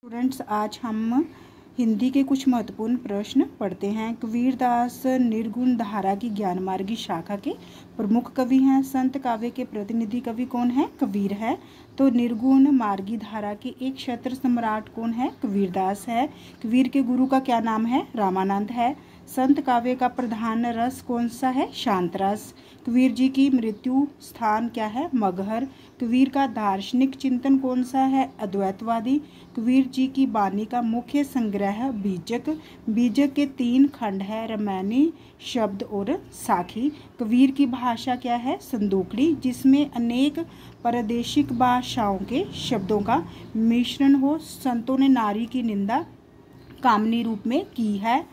Students, आज हम हिंदी के कुछ महत्वपूर्ण प्रश्न पढ़ते हैं। कबीरदास निर्गुण धारा की ज्ञान मार्गी शाखा के प्रमुख कवि हैं। संत काव्य के प्रतिनिधि कवि कौन है? कबीर है। तो निर्गुण मार्गी धारा के एक क्षत्र सम्राट कौन है? कबीरदास है। कबीर के गुरु का क्या नाम है? रामानंद है। संत काव्य का प्रधान रस कौन सा है? शांत रस। कबीर जी की मृत्यु स्थान क्या है? मगहर। कबीर का दार्शनिक चिंतन कौन सा है? अद्वैतवादी। कबीर जी की वाणी का मुख्य संग्रह बीजक। बीजक के 3 खंड है, रामायणी, शब्द और साखी। कबीर की भाषा क्या है? संदूकड़ी, जिसमें अनेक प्रादेशिक भाषाओं के शब्दों का मिश्रण हो। संतों ने नारी की निंदा कामनी रूप में की है।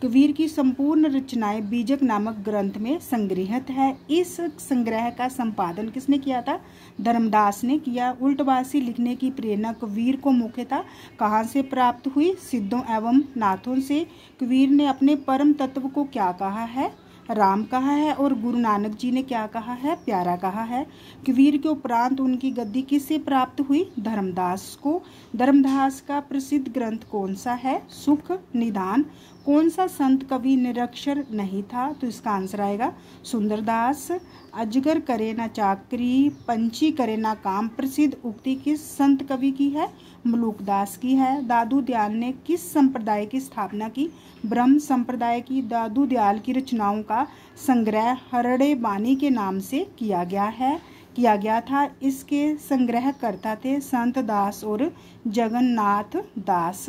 कबीर की संपूर्ण रचनाएं बीजक नामक ग्रंथ में संग्रहित है। इस संग्रह का संपादन किसने किया था? धर्मदास ने किया। उल्टवासी लिखने की प्रेरणा कबीर को मुख्यतः कहाँ से प्राप्त हुई? सिद्धों एवं नाथों से। कबीर ने अपने परम तत्व को क्या कहा है? राम कहा है। और गुरु नानक जी ने क्या कहा है? प्यारा कहा है। कबीर के उपरांत उनकी गद्दी किससे प्राप्त हुई? धर्मदास को। धर्मदास का प्रसिद्ध ग्रंथ कौन सा है? सुख निदान। कौन सा संत कवि निरक्षर नहीं था? तो इसका आंसर आएगा सुंदरदास। अजगर करे ना चाकरी, पंछी करे ना काम प्रसिद्ध उक्ति किस संत कवि की है? मलूकदास की है। दादू दयाल ने किस संप्रदाय की स्थापना की? ब्रह्म संप्रदाय की। दादू दयाल की रचनाओं का संग्रह हरड़े बानी के नाम से किया गया था। इसके संग्रहकर्ता थे संत दास और जगन्नाथ दास।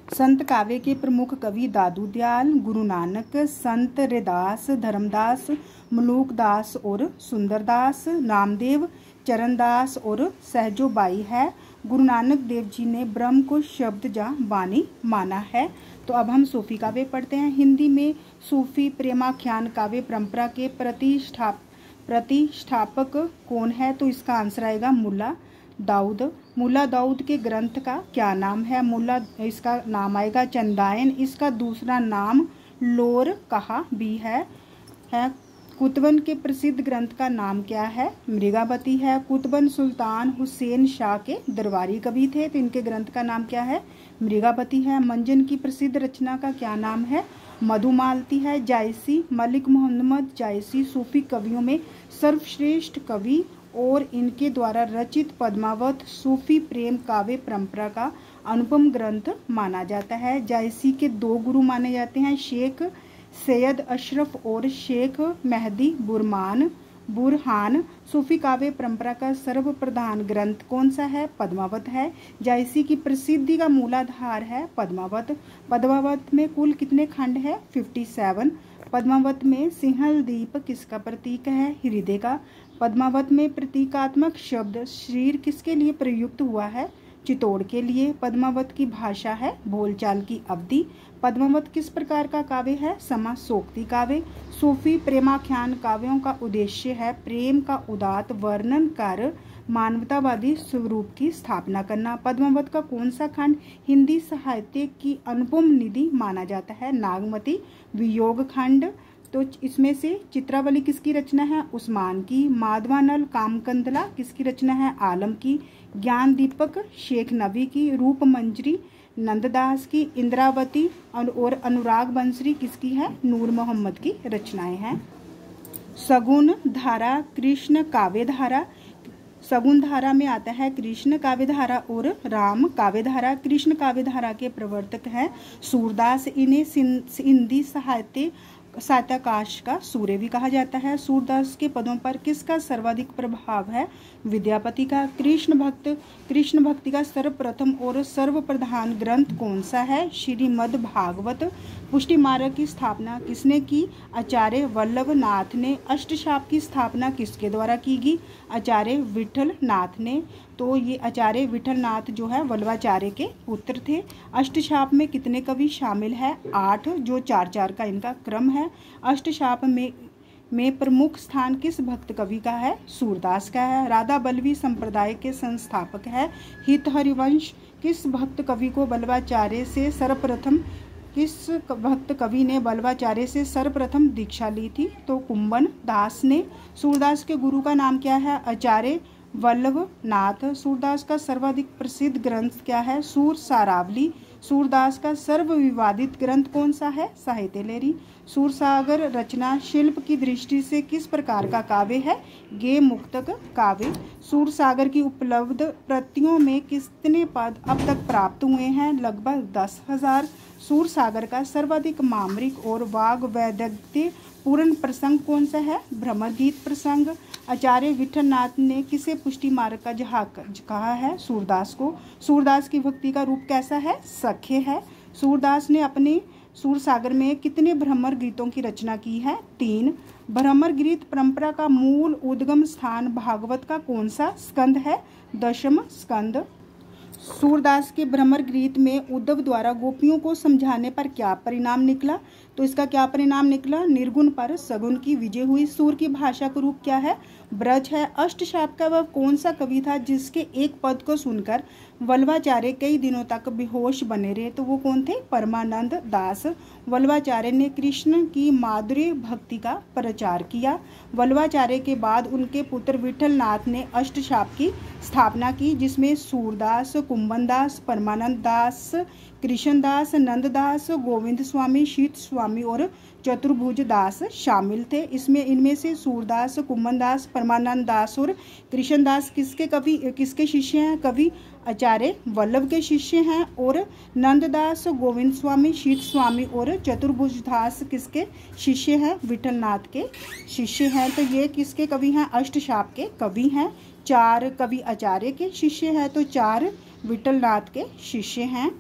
संत काव्य के प्रमुख कवि दादू दयाल, गुरु नानक, संत रैदास, धर्मदास, मलूकदास और सुंदरदास। नामदेव, चरणदास और सहजोबाई है। गुरु नानक देव जी ने ब्रह्म को शब्द या वाणी माना है। तो अब हम सूफी काव्य पढ़ते हैं। हिंदी में सूफी प्रेमाख्यान काव्य परंपरा के प्रतिष्ठापक कौन है? तो इसका आंसर आएगा मुल्ला दाऊद। मुल्ला दाऊद के ग्रंथ का क्या नाम है? इसका नाम आएगा चंदायन। इसका दूसरा नाम लोर कहा भी है। कुतुबन के प्रसिद्ध ग्रंथ का नाम क्या है? मृगावती है। कुतुबन सुल्तान हुसैन शाह के दरबारी कवि थे, तो इनके ग्रंथ का नाम क्या है? मृगावती है। मंजन की प्रसिद्ध रचना का क्या नाम है? मधुमालती है। जायसी, मलिक मोहम्मद जायसी सूफी कवियों में सर्वश्रेष्ठ कवि और इनके द्वारा रचित पद्मावत सूफी प्रेम काव्य परंपरा का अनुपम ग्रंथ माना जाता है। जायसी के 2 गुरु माने जाते हैं, शेख सैयद अशरफ और शेख मेहदी बुरहान। सूफी काव्य परंपरा का सर्वप्रधान ग्रंथ कौन सा है? पद्मावत है। जायसी की प्रसिद्धि का मूलाधार है पद्मावत। पद्मावत में कुल कितने खंड है? 57। पद्मावत में सिंहल दीप किसका प्रतीक है? हृदय का। पद्मावत में प्रतीकात्मक शब्द शरीर किसके लिए प्रयुक्त हुआ है? चितौड़ के लिए। पद्मावत की भाषा है बोलचाल की अवधि। पद्मावत किस प्रकार का काव्य है? समासोक्ति काव्य। सूफी प्रेमाख्यान काव्यों का उद्देश्य है प्रेम का उदात्त वर्णन कर मानवतावादी स्वरूप की स्थापना करना। पद्मावत का कौन सा खंड हिंदी साहित्य की अनुपम निधि माना जाता है? नागमती वियोग खंड। तो इसमें से चित्रावली किसकी रचना है? उस्मान की। माधवानल कामकंदला किसकी रचना है? आलम की। ज्ञान दीपक शेख नबी की। रूप मंजरी नंददास की। इंद्रावती और अनुराग बंसरी किसकी है? नूर मोहम्मद की रचनाएं हैं। सगुन धारा, कृष्ण काव्य धारा। सगुन धारा में आता है कृष्ण काव्य धारा और राम काव्य धारा। कृष्ण काव्य धारा के प्रवर्तक हैं सूरदास। इन्हें हिंदी साहित्याकाश का सूर्य भी कहा जाता है। सूरदास के पदों पर किसका सर्वाधिक प्रभाव है? विद्यापति का। कृष्ण भक्ति का सर्वप्रथम और सर्वप्रधान ग्रंथ कौन सा है? श्रीमद् भागवत। पुष्टि मार्ग की स्थापना किसने की? आचार्य वल्लभ नाथ ने। अष्टशाप की स्थापना किसके द्वारा की गई? आचार्य विठल नाथ ने। तो ये आचार्य विठल नाथ जो है वल्लभाचार्य के पुत्र थे। अष्टशाप में कितने कवि शामिल है? 8, जो 4-4 का इनका क्रम है। अष्टशाप में प्रमुख स्थान किस भक्त कवि का है? सूरदास का है। राधा बल्लवी संप्रदाय के संस्थापक है। हित हरिवंश किस भक्त कवि ने वल्लभाचार्य से सर्वप्रथम दीक्षा ली थी? तो कुंभन दास ने। सूरदास के गुरु का नाम क्या है? आचार्य वल्लभनाथ। सूरदास का सर्वाधिक प्रसिद्ध ग्रंथ क्या है? सूर सारावली। सूरदास का सर्वविवादित ग्रंथ कौन सा है? साहित्य लहरी। सूरसागर रचना शिल्प की दृष्टि से किस प्रकार का काव्य है? गे मुक्तक काव्य। सूरसागर की उपलब्ध प्रतियों में कितने पद अब तक प्राप्त हुए हैं? लगभग 10,000। सूरसागर का सर्वाधिक मामरिक और वाग वैदग्ध्य पूर्ण प्रसंग कौन सा है? भ्रमर गीत प्रसंग। आचार्य विठलनाथ ने किसे पुष्टि मार्ग का जहाज कहा है? सूरदास को। सूरदास की भक्ति का रूप कैसा है? सख्य है। सूरदास ने अपने सूरसागर में कितने भ्रमर गीतों की रचना की है? 3। भ्रमर गीत परंपरा का मूल उद्गम स्थान भागवत का कौन सा स्कंद है? 10वां स्कंद। सूरदास के भ्रमर गीत में उद्धव द्वारा गोपियों को समझाने पर क्या परिणाम निकला? तो इसका क्या परिणाम निकला? निर्गुण पर सगुण की विजय हुई। सूर की भाषा का रूप क्या है? ब्रज है। अष्टशाप का वह कौन सा कवि था जिसके एक पद को सुनकर वल्लभाचार्य कई दिनों तक बेहोश बने रहे? तो वो कौन थे? परमानंद दास। वल्लभाचार्य ने कृष्ण की माधुर्य भक्ति का प्रचार किया। वल्लभाचार्य के बाद उनके पुत्र विठलनाथ ने अष्टशाप की स्थापना की, जिसमें सूरदास, कुंभनदास, परमानंद दास, कृष्णदास, नंददास, गोविंद स्वामी, शीत स्वामी और चतुर्भुज दास शामिल थे। इनमें से सूरदास, कुंभनदास, परमानंद दास और कृष्णदास किसके शिष्य हैं? कवि आचार्य वल्लभ के शिष्य हैं। और नंददास, गोविंद स्वामी, शीत स्वामी और चतुर्भुज दास किसके शिष्य हैं? विठलनाथ के शिष्य हैं। तो ये किसके कवि हैं? अष्टशाप के कवि हैं। 4 कवि आचार्य के शिष्य हैं तो 4 विठलनाथ के शिष्य हैं।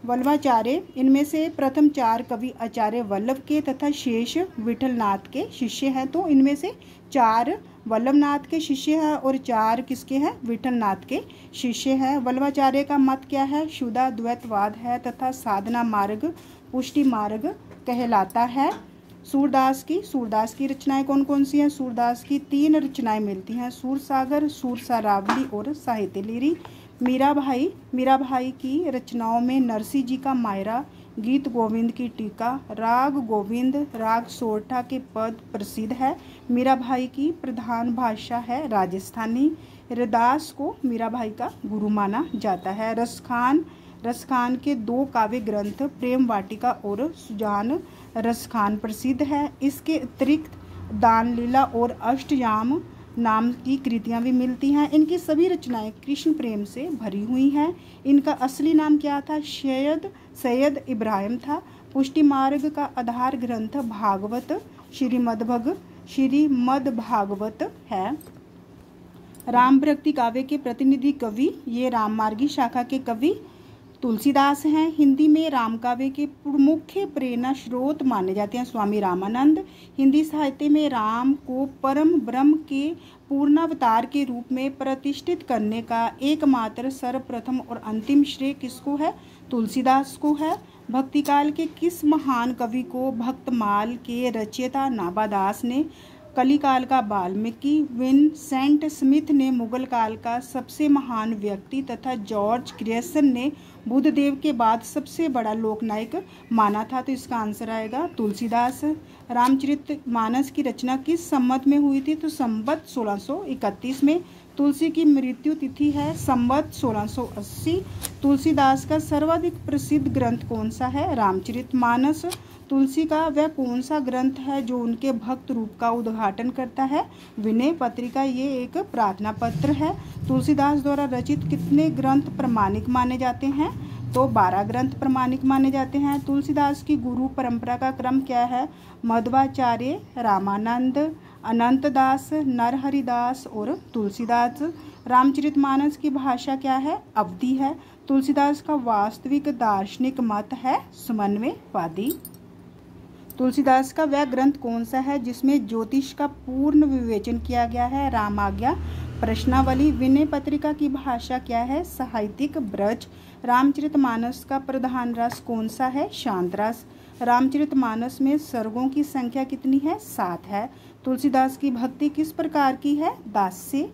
वल्लभाचार्य, इनमें से प्रथम 4 कवि आचार्य वल्लभ के तथा शेष विठलनाथ के शिष्य हैं। तो इनमें से 4 वल्लभनाथ के शिष्य हैं और 4 किसके हैं? विठलनाथ के शिष्य हैं। वल्लभाचार्य का मत क्या है? शुद्ध द्वैतवाद है तथा साधना मार्ग पुष्टि मार्ग कहलाता है। सूरदास की रचनाएं कौन कौन सी हैं? सूरदास की 3 रचनाएं मिलती हैं, सूरसागर, सूरसारावली और साहित्य लहरी। मीराभाई की रचनाओं में नरसिंह जी का मायरा, गीत गोविंद की टीका, राग गोविंद, राग सोरठा के पद प्रसिद्ध है। मीराभाई की प्रधान भाषा है राजस्थानी। रैदास को मीराभाई का गुरु माना जाता है। रसखान के 2 काव्य ग्रंथ प्रेम वाटिका और सुजान रसखान प्रसिद्ध है। इसके अतिरिक्त दान लीला और अष्टयाम नाम की कृतियां भी मिलती हैं। इनकी सभी रचनाएं कृष्ण प्रेम से भरी हुई हैं। इनका असली नाम क्या था? सैयद इब्राहिम था। पुष्टि मार्ग का आधार ग्रंथ भागवत श्रीमद्भागवत है। राम भक्ति काव्य के प्रतिनिधि कवि, ये राममार्गी शाखा के कवि तुलसीदास हैं। हिंदी में राम काव्य के मुख्य प्रेरणा स्रोत माने जाते हैं स्वामी रामानंद। हिंदी साहित्य में राम को परम ब्रह्म के पूर्णावतार के रूप में प्रतिष्ठित करने का एकमात्र सर्वप्रथम और अंतिम श्रेय किसको है? तुलसीदास को है। भक्तिकाल के किस महान कवि को भक्तमाल के रचयिता नाभादास ने, कलिकाल का वाल्मीकि, विंसेंट स्मिथ ने मुगल काल का सबसे महान व्यक्ति तथा जॉर्ज ग्रेसन ने बुद्ध देव के बाद सबसे बड़ा लोकनायक माना था? तो इसका आंसर आएगा तुलसीदास। रामचरितमानस की रचना किस संवत में हुई थी? तो संवत 1631 में। तुलसी की मृत्यु तिथि है संवत 1680। तुलसीदास का सर्वाधिक प्रसिद्ध ग्रंथ कौन सा है? रामचरितमानस। तुलसी का वह कौन सा ग्रंथ है जो उनके भक्त रूप का उद्घाटन करता है? विनय पत्रिका, ये एक प्रार्थना पत्र है। तुलसीदास द्वारा रचित कितने ग्रंथ प्रमाणिक माने जाते हैं? तो 12 ग्रंथ प्रमाणिक माने जाते हैं। तुलसीदास की गुरु परंपरा का क्रम क्या है? मध्वाचार्य, रामानंद, अनंतदास, नरहरिदास और तुलसीदास। रामचरितमानस की भाषा क्या है? अवधी है। तुलसीदास का वास्तविक दार्शनिक मत है समन्वयवादी। तुलसीदास का वह ग्रंथ कौन सा है जिसमें ज्योतिष का पूर्ण विवेचन किया गया है? रामाज्ञा प्रश्नावली। विनय पत्रिका की भाषा क्या है? साहित्यिक ब्रज। रामचरितमानस का प्रधान रस कौन सा है? शांत रस। रामचरितमानस में सर्गों की संख्या कितनी है? 7 है। तुलसीदास की भक्ति किस प्रकार की है? दास्य।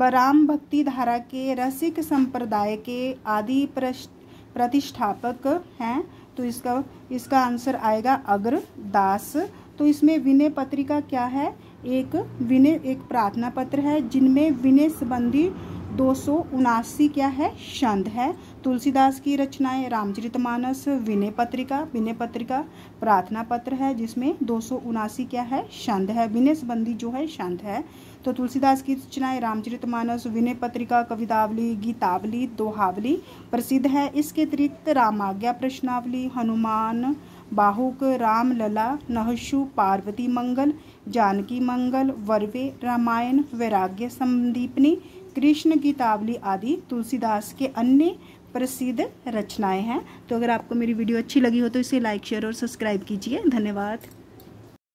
राम भक्ति धारा के रसिक संप्रदाय के आदि प्रतिष्ठापक हैं। तो इसका आंसर आएगा अग्रदास। तो इसमें विनय पत्रिका क्या है? एक प्रार्थना पत्र है जिनमें विनय संबंधी 279 क्या है छंद है। तुलसीदास की रचनाएं रामचरितमानस, विनय पत्रिका प्रार्थना पत्र है जिसमें 279 क्या है छंद है, विनय संबंधी जो है छंद है। तो तुलसीदास की रचनाएं रामचरितमानस, विनय पत्रिका, कवितावली, गीतावली, दोहावली प्रसिद्ध है। इसके अतिरिक्त रामाज्ञा प्रश्नावली, हनुमान बाहुक, रामलला, नहशु, पार्वती मंगल, जानकी मंगल, वर्वे रामायण, वैराग्य संदीपनी, कृष्ण गीतावली आदि तुलसीदास के अन्य प्रसिद्ध रचनाएं हैं। तो अगर आपको मेरी वीडियो अच्छी लगी हो तो इसे लाइक, शेयर और सब्सक्राइब कीजिए। धन्यवाद।